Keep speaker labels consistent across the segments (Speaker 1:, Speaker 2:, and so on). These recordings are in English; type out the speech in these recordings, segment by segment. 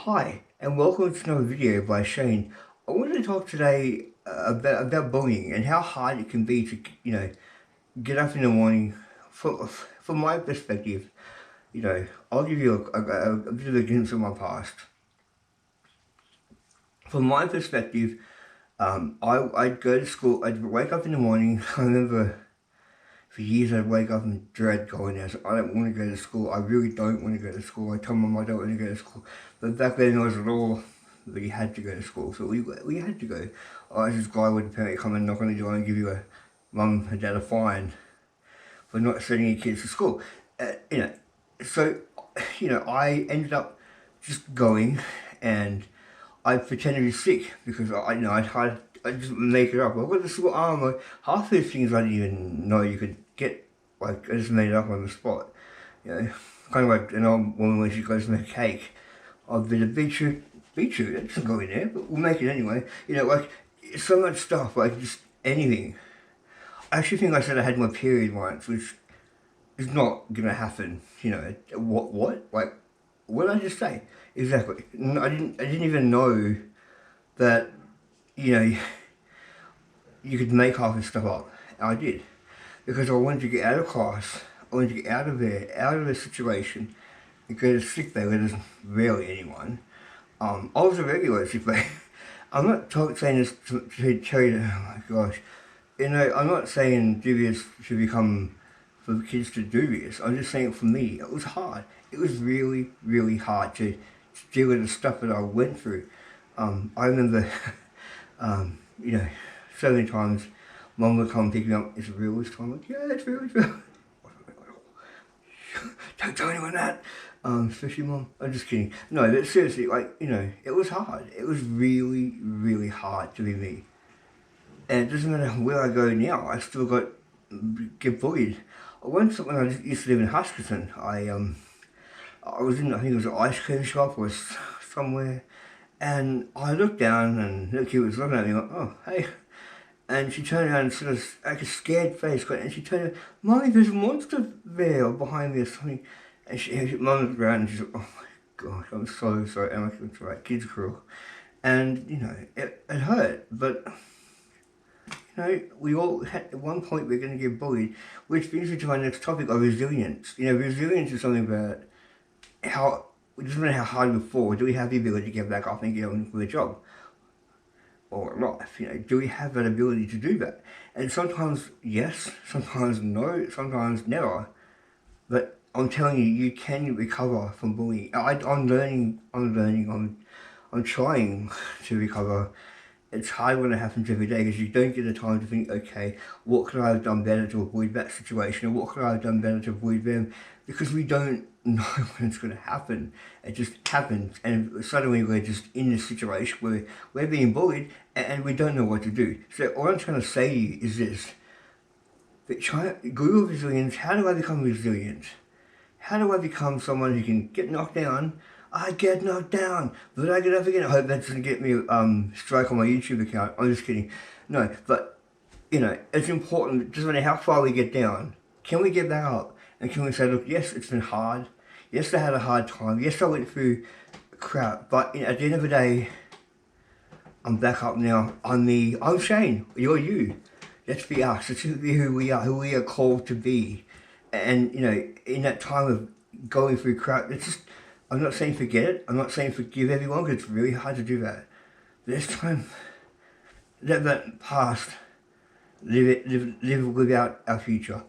Speaker 1: Hi, and welcome to another video by Shane. I wanted to talk today about bullying and how hard it can be to, get up in the morning. From my perspective, I'll give you a bit of a glimpse of my past. From my perspective, I'd go to school, I'd wake up in the morning. I remember for years I'd wake up and dread going there. So I don't want to go to school. I really don't want to go to school. I tell Mum I don't want to go to school. But back then I was a law that you had to go to school. So we had to go. This guy would apparently come and knock on the door and give you a mum and dad a fine for not sending your kids to school. So I ended up just going, and I pretended to be sick because I just make it up. I've got this little arm. Half these things I didn't even know you could get. Like, I just made it up on the spot. Kind of like an old woman when she goes to make a cake. A bit of beetroot, that doesn't go in there, but we'll make it anyway. So much stuff, like just anything. I actually think I said I had my period once, which is not gonna happen. What? Like, what did I just say? Exactly. I didn't even know that, you could make half this stuff up. I did. Because I wanted to get out of class. I wanted to get out of there, out of the situation, and go to sick bay where there's rarely anyone. I was a regular at sick bay. I'm not saying this to tell you that, oh my gosh. I'm not saying do this should become for the kids to do this. I'm just saying for me, it was hard. It was really, really hard to deal with the stuff that I went through. I remember, so many times Mum would come pick me up. It's real this time. I'm like, yeah, it's real, it's real. Don't tell anyone that. Especially Mum. I'm just kidding. No, but seriously, it was hard. It was really, really hard to be me. And it doesn't matter where I go now, I still get bullied. Once when I used to live in Huskinson, I was in, I think it was an ice cream shop or somewhere, and I looked down and the kid was looking at me like, oh, hey. And she turned around and sort of like a scared face, and she turned around, Mommy, there's a monster there behind me or something. And Mum looked around and she said, oh my gosh, I'm so sorry. And I'm like, it's right, kids are cruel. And, it hurt, but, we all, at one point we're going to get bullied, which brings me to my next topic of resilience. Resilience is something about how, it doesn't matter how hard we fall, do we have the ability to get back up and get on with a job? Or life, do we have that ability to do that? And sometimes yes, sometimes no, sometimes never. But I'm telling you, you can recover from bullying. I'm learning, I'm trying to recover. It's hard when it happens every day because you don't get the time to think, okay, what could I have done better to avoid that situation, or what could I have done better to avoid them? Because we don't know when it's going to happen. It just happens, and suddenly we're just in this situation where we're being bullied and we don't know what to do. So all I'm trying to say to you is this: Google resilience. How do I become resilient? How do I become someone who can get knocked down? I get knocked down, but I get up again. I hope that doesn't get me strike on my YouTube account. I'm just kidding. No, but it's important. It doesn't matter how far we get down. Can we get back up? And can we say, look, yes, it's been hard. Yes, I had a hard time. Yes, I went through crap. But at the end of the day, I'm back up now. I'm Shane. You're you. Let's be us. Let's be who we are called to be. And, in that time of going through crap, I'm not saying forget it. I'm not saying forgive everyone, because it's really hard to do that. But this time, let that past live without our future.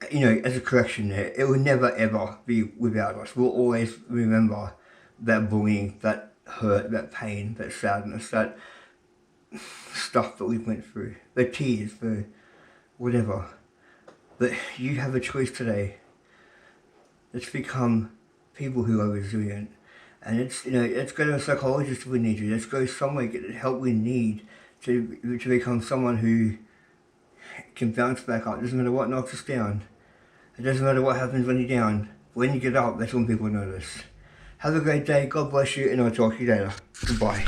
Speaker 1: As a correction there, it will never ever be without us. We'll always remember that bullying, that hurt, that pain, that sadness, that stuff that we went through, the tears, the whatever. But you have a choice today. Let's become people who are resilient. And let's go to a psychologist if we need to. Let's go somewhere, get the help we need to become someone who can bounce back up. It doesn't matter what knocks us down. It doesn't matter what happens when you're down. When you get up, that's when people notice. Have a great day. God bless you, and I'll talk to you later. Goodbye.